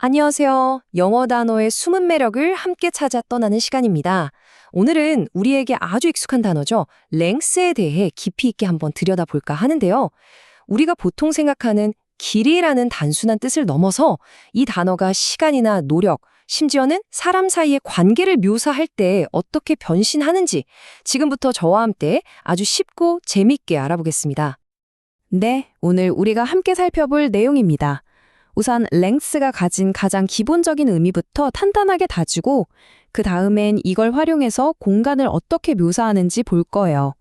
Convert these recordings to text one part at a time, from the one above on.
안녕하세요. 영어 단어의 숨은 매력을 함께 찾아 떠나는 시간입니다. 오늘은 우리에게 아주 익숙한 단어죠. length에 대해 깊이 있게 한번 들여다볼까 하는데요. 우리가 보통 생각하는 길이라는 단순한 뜻을 넘어서 이 단어가 시간이나 노력, 심지어는 사람 사이의 관계를 묘사할 때 어떻게 변신하는지 지금부터 저와 함께 아주 쉽고 재미있게 알아보겠습니다. 네, 오늘 우리가 함께 살펴볼 내용입니다. 우선 length가 가진 가장 기본적인 의미부터 탄탄하게 다지고 그 다음엔 이걸 활용해서 공간을 어떻게 묘사하는지 볼 거예요.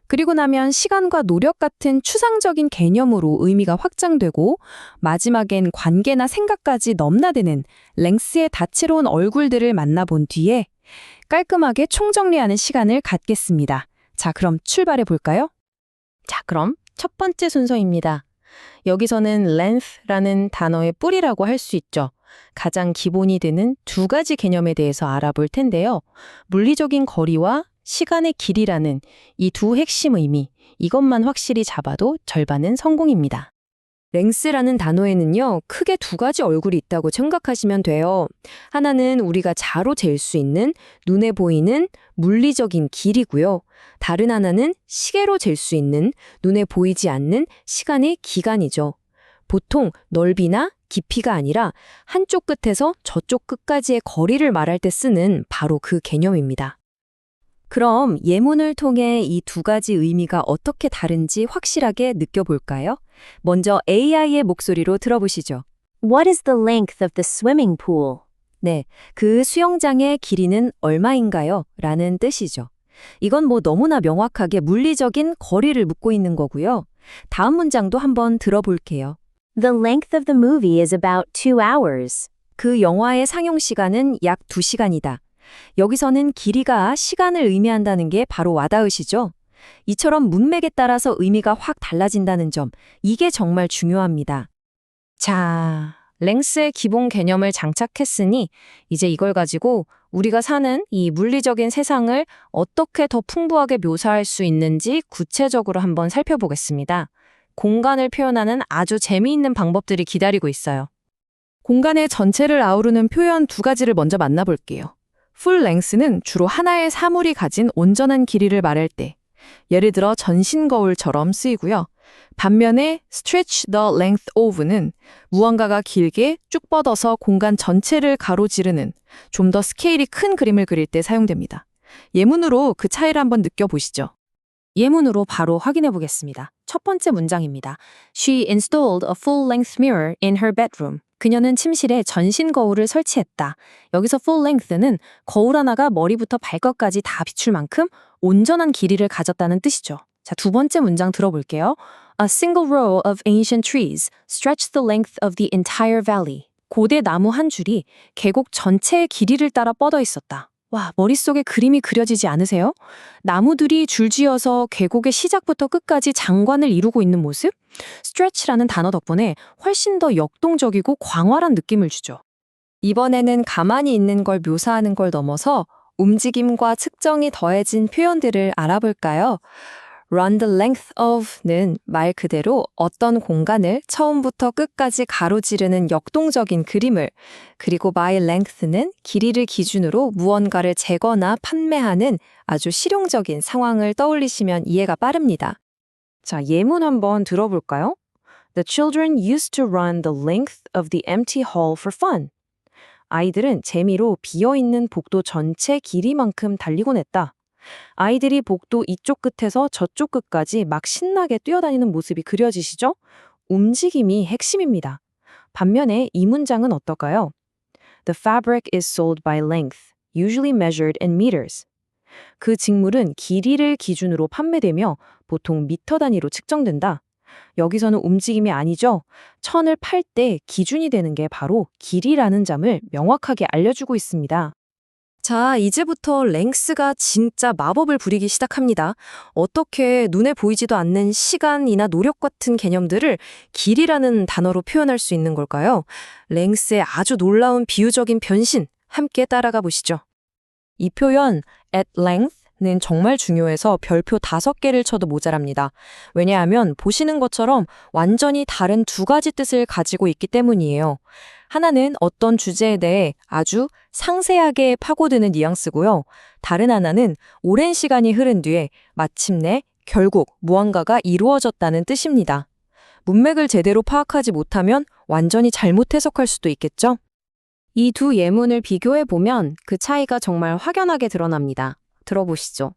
그리고 나면 시간과 노력 같은 추상적인 개념으로 의미가 확장되고 마지막엔 관계나 생각까지 넘나드는 length의 다채로운 얼굴들을 만나본 뒤에 깔끔하게 총정리하는 시간을 갖겠습니다. 자, 그럼 출발해 볼까요? 자, 그럼 첫 번째 순서입니다. 여기서는 length라는 단어의 뿌리라고 할 수 있죠. 가장 기본이 되는 두 가지 개념에 대해서 알아볼 텐데요. 물리적인 거리와 시간의 길이라는 이 두 핵심 의미, 이것만 확실히 잡아도 절반은 성공입니다. length라는 단어에는요, 크게 두 가지 얼굴이 있다고 생각하시면 돼요. 하나는 우리가 자로 잴 수 있는 눈에 보이는 물리적인 길이고요. 다른 하나는 시계로 잴 수 있는 눈에 보이지 않는 시간의 기간이죠. 보통 넓이나 깊이가 아니라 한쪽 끝에서 저쪽 끝까지의 거리를 말할 때 쓰는 바로 그 개념입니다. 그럼 예문을 통해 이 두 가지 의미가 어떻게 다른지 확실하게 느껴볼까요? 먼저 AI의 목소리로 들어보시죠. What is the length of the swimming pool? 네, 그 수영장의 길이는 얼마인가요? 라는 뜻이죠. 이건 너무나 명확하게 물리적인 거리를 묻고 있는 거고요. 다음 문장도 한번 들어볼게요. The length of the movie is about 2 hours. 그 영화의 상영 시간은 약 2시간이다. 여기서는 길이가 시간을 의미한다는 게 바로 와닿으시죠? 이처럼 문맥에 따라서 의미가 확 달라진다는 점, 이게 정말 중요합니다. 자, length의 기본 개념을 장착했으니 이제 이걸 가지고 우리가 사는 이 물리적인 세상을 어떻게 더 풍부하게 묘사할 수 있는지 구체적으로 한번 살펴보겠습니다. 공간을 표현하는 아주 재미있는 방법들이 기다리고 있어요. 공간의 전체를 아우르는 표현 두 가지를 먼저 만나볼게요. full length는 주로 하나의 사물이 가진 온전한 길이를 말할 때, 예를 들어 전신 거울처럼 쓰이고요. 반면에 stretch the length of는 무언가가 길게 쭉 뻗어서 공간 전체를 가로지르는 좀 더 스케일이 큰 그림을 그릴 때 사용됩니다. 예문으로 그 차이를 한번 느껴보시죠. 예문으로 바로 확인해 보겠습니다. 첫 번째 문장입니다. She installed a full-length mirror in her bedroom. 그녀는 침실에 전신 거울을 설치했다. 여기서 full length는 거울 하나가 머리부터 발끝까지 다 비출 만큼 온전한 길이를 가졌다는 뜻이죠. 자, 두 번째 문장 들어볼게요. A single row of ancient trees stretched the length of the entire valley. 고대 나무 한 줄이 계곡 전체의 길이를 따라 뻗어 있었다. 와, 머릿속에 그림이 그려지지 않으세요? 나무들이 줄지어서 계곡의 시작부터 끝까지 장관을 이루고 있는 모습? stretch라는 단어 덕분에 훨씬 더 역동적이고 광활한 느낌을 주죠. 이번에는 가만히 있는 걸 묘사하는 걸 넘어서 움직임과 측정이 더해진 표현들을 알아볼까요? Run the length of는 말 그대로 어떤 공간을 처음부터 끝까지 가로지르는 역동적인 그림을, 그리고 by length는 길이를 기준으로 무언가를 재거나 판매하는 아주 실용적인 상황을 떠올리시면 이해가 빠릅니다. 자, 예문 한번 들어볼까요? The children used to run the length of the empty hall for fun. 아이들은 재미로 비어있는 복도 전체 길이만큼 달리곤 했다. 아이들이 복도 이쪽 끝에서 저쪽 끝까지 막 신나게 뛰어다니는 모습이 그려지시죠? 움직임이 핵심입니다. 반면에 이 문장은 어떨까요? The fabric is sold by length, usually measured in meters. 그 직물은 길이를 기준으로 판매되며 보통 미터 단위로 측정된다. 여기서는 움직임이 아니죠. 천을 팔 때 기준이 되는 게 바로 길이라는 점을 명확하게 알려주고 있습니다. 자, 이제부터 length가 진짜 마법을 부리기 시작합니다. 어떻게 눈에 보이지도 않는 시간이나 노력 같은 개념들을 길이라는 단어로 표현할 수 있는 걸까요? length의 아주 놀라운 비유적인 변신, 함께 따라가 보시죠. 이 표현 at length는 정말 중요해서 별표 5개를 쳐도 모자랍니다. 왜냐하면 보시는 것처럼 완전히 다른 두 가지 뜻을 가지고 있기 때문이에요. 하나는 어떤 주제에 대해 아주 상세하게 파고드는 뉘앙스고요. 다른 하나는 오랜 시간이 흐른 뒤에 마침내 결국 무언가가 이루어졌다는 뜻입니다. 문맥을 제대로 파악하지 못하면 완전히 잘못 해석할 수도 있겠죠? 이 두 예문을 비교해 보면 그 차이가 정말 확연하게 드러납니다. 들어보시죠.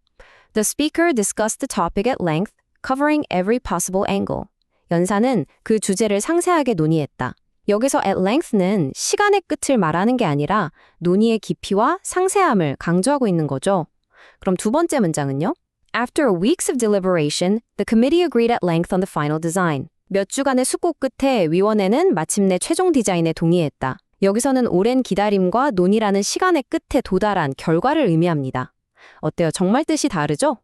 The speaker discussed the topic at length, covering every possible angle. 연사는 그 주제를 상세하게 논의했다. 여기서 at length는 시간의 끝을 말하는 게 아니라 논의의 깊이와 상세함을 강조하고 있는 거죠. 그럼 두 번째 문장은요? After weeks of deliberation, the committee agreed at length on the final design. 몇 주간의 숙고 끝에 위원회는 마침내 최종 디자인에 동의했다. 여기서는 오랜 기다림과 논의라는 시간의 끝에 도달한 결과를 의미합니다. 어때요? 정말 뜻이 다르죠?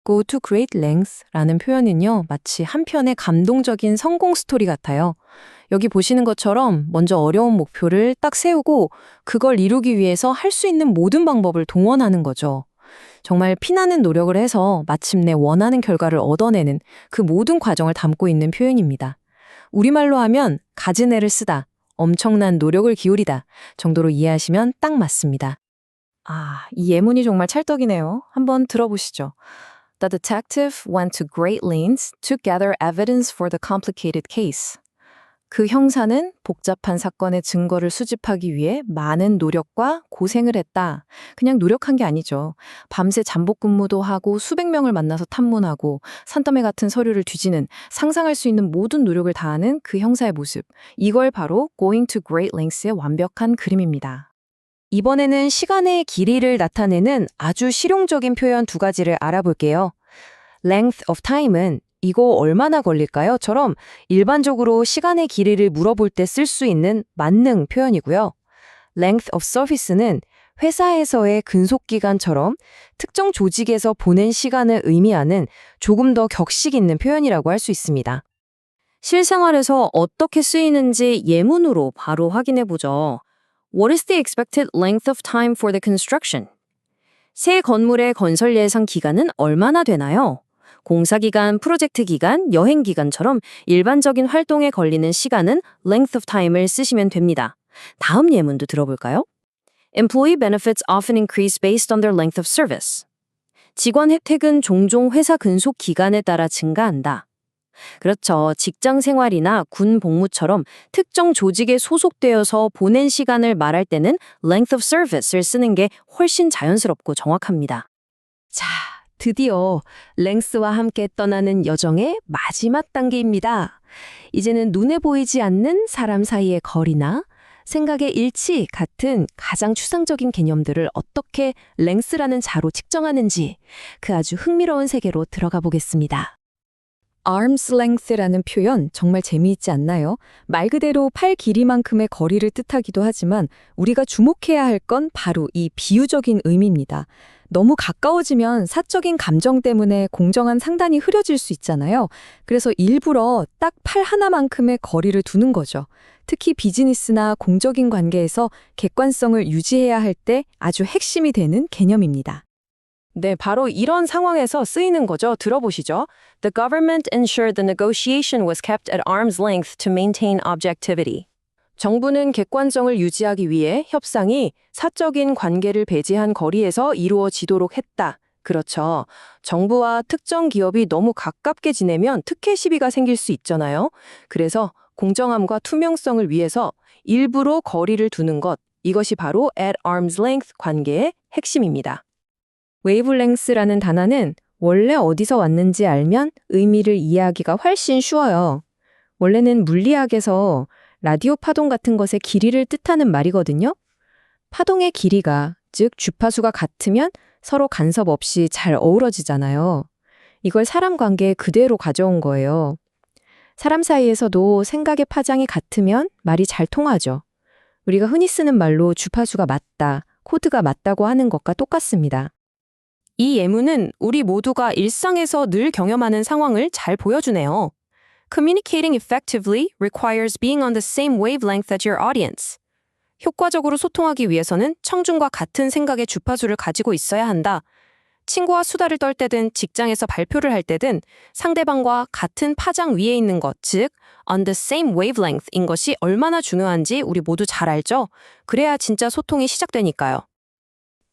Go to great lengths라는 표현은요, 마치 한 편의 감동적인 성공 스토리 같아요. 여기 보시는 것처럼 먼저 어려운 목표를 딱 세우고 그걸 이루기 위해서 할 수 있는 모든 방법을 동원하는 거죠. 정말 피나는 노력을 해서 마침내 원하는 결과를 얻어내는 그 모든 과정을 담고 있는 표현입니다. 우리말로 하면 가진 애를 쓰다, 엄청난 노력을 기울이다 정도로 이해하시면 딱 맞습니다. 이 예문이 정말 찰떡이네요. 한번 들어보시죠. The detective went to great lengths to gather evidence for the complicated case. 그 형사는 복잡한 사건의 증거를 수집하기 위해 많은 노력과 고생을 했다. 그냥 노력한 게 아니죠. 밤새 잠복 근무도 하고 수백 명을 만나서 탐문하고 산더미 같은 서류를 뒤지는 상상할 수 있는 모든 노력을 다하는 그 형사의 모습. 이걸 바로 Going to Great Lengths의 완벽한 그림입니다. 이번에는 시간의 길이를 나타내는 아주 실용적인 표현 두 가지를 알아볼게요. Length of time은 이거 얼마나 걸릴까요?처럼 일반적으로 시간의 길이를 물어볼 때 쓸 수 있는 만능 표현이고요. Length of service는 회사에서의 근속기간처럼 특정 조직에서 보낸 시간을 의미하는 조금 더 격식 있는 표현이라고 할 수 있습니다. 실생활에서 어떻게 쓰이는지 예문으로 바로 확인해 보죠. What is the expected length of time for the construction? 새 건물의 건설 예상 기간은 얼마나 되나요? 공사기간, 프로젝트 기간, 여행 기간처럼 일반적인 활동에 걸리는 시간은 length of time을 쓰시면 됩니다. 다음 예문도 들어볼까요? Employee benefits often increase based on their length of service. 직원 혜택은 종종 회사 근속 기간에 따라 증가한다. 그렇죠. 직장 생활이나 군 복무처럼 특정 조직에 소속되어서 보낸 시간을 말할 때는 length of service를 쓰는 게 훨씬 자연스럽고 정확합니다. 자, 드디어 랭스와 함께 떠나는 여정의 마지막 단계입니다. 이제는 눈에 보이지 않는 사람 사이의 거리나 생각의 일치 같은 가장 추상적인 개념들을 어떻게 랭스라는 자로 측정하는지 그 아주 흥미로운 세계로 들어가 보겠습니다. arm's length라는 표현 정말 재미있지 않나요? 말 그대로 팔 길이만큼의 거리를 뜻하기도 하지만 우리가 주목해야 할 건 바로 이 비유적인 의미입니다. 너무 가까워지면 사적인 감정 때문에 공정한 상단이 흐려질 수 있잖아요. 그래서 일부러 딱 팔 하나만큼의 거리를 두는 거죠. 특히 비즈니스나 공적인 관계에서 객관성을 유지해야 할 때 아주 핵심이 되는 개념입니다. 네, 바로 이런 상황에서 쓰이는 거죠. 들어보시죠. The government ensured the negotiation was kept at arm's length to maintain objectivity. 정부는 객관성을 유지하기 위해 협상이 사적인 관계를 배제한 거리에서 이루어지도록 했다. 그렇죠. 정부와 특정 기업이 너무 가깝게 지내면 특혜 시비가 생길 수 있잖아요. 그래서 공정함과 투명성을 위해서 일부러 거리를 두는 것, 이것이 바로 at arm's length 관계의 핵심입니다. 웨이블랭스라는 단어는 원래 어디서 왔는지 알면 의미를 이해하기가 훨씬 쉬워요. 원래는 물리학에서 라디오 파동 같은 것의 길이를 뜻하는 말이거든요. 파동의 길이가, 즉 주파수가 같으면 서로 간섭 없이 잘 어우러지잖아요. 이걸 사람 관계에 그대로 가져온 거예요. 사람 사이에서도 생각의 파장이 같으면 말이 잘 통하죠. 우리가 흔히 쓰는 말로 주파수가 맞다, 코드가 맞다고 하는 것과 똑같습니다. 이 예문은 우리 모두가 일상에서 늘 경험하는 상황을 잘 보여주네요. Communicating effectively requires being on the same wavelength as your audience. 효과적으로 소통하기 위해서는 청중과 같은 생각의 주파수를 가지고 있어야 한다. 친구와 수다를 떨 때든 직장에서 발표를 할 때든 상대방과 같은 파장 위에 있는 것, 즉 on the same wavelength인 것이 얼마나 중요한지 우리 모두 잘 알죠? 그래야 진짜 소통이 시작되니까요.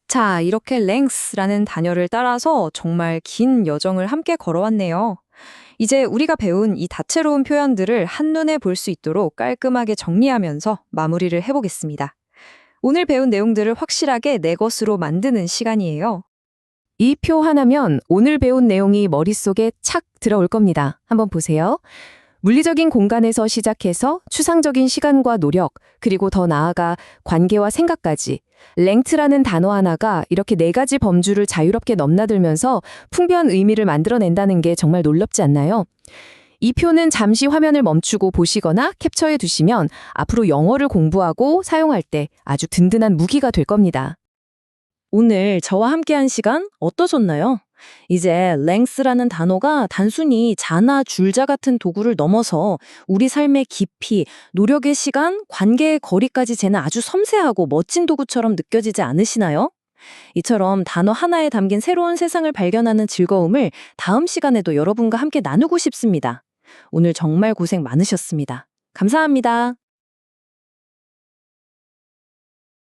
자, 이렇게 length라는 단어를 따라서 정말 긴 여정을 함께 걸어왔네요. 이제 우리가 배운 이 다채로운 표현들을 한눈에 볼 수 있도록 깔끔하게 정리하면서 마무리를 해보겠습니다. 오늘 배운 내용들을 확실하게 내 것으로 만드는 시간이에요. 이 표 하나면 오늘 배운 내용이 머릿속에 착 들어올 겁니다. 한번 보세요. 물리적인 공간에서 시작해서 추상적인 시간과 노력, 그리고 더 나아가 관계와 생각까지 랭트라는 단어 하나가 이렇게 4가지 범주를 자유롭게 넘나들면서 풍부한 의미를 만들어낸다는 게 정말 놀랍지 않나요? 이 표는 잠시 화면을 멈추고 보시거나 캡처해 두시면 앞으로 영어를 공부하고 사용할 때 아주 든든한 무기가 될 겁니다. 오늘 저와 함께한 시간 어떠셨나요? 이제 length라는 단어가 단순히 자나 줄자 같은 도구를 넘어서 우리 삶의 깊이, 노력의 시간, 관계의 거리까지 재는 아주 섬세하고 멋진 도구처럼 느껴지지 않으시나요? 이처럼 단어 하나에 담긴 새로운 세상을 발견하는 즐거움을 다음 시간에도 여러분과 함께 나누고 싶습니다. 오늘 정말 고생 많으셨습니다. 감사합니다.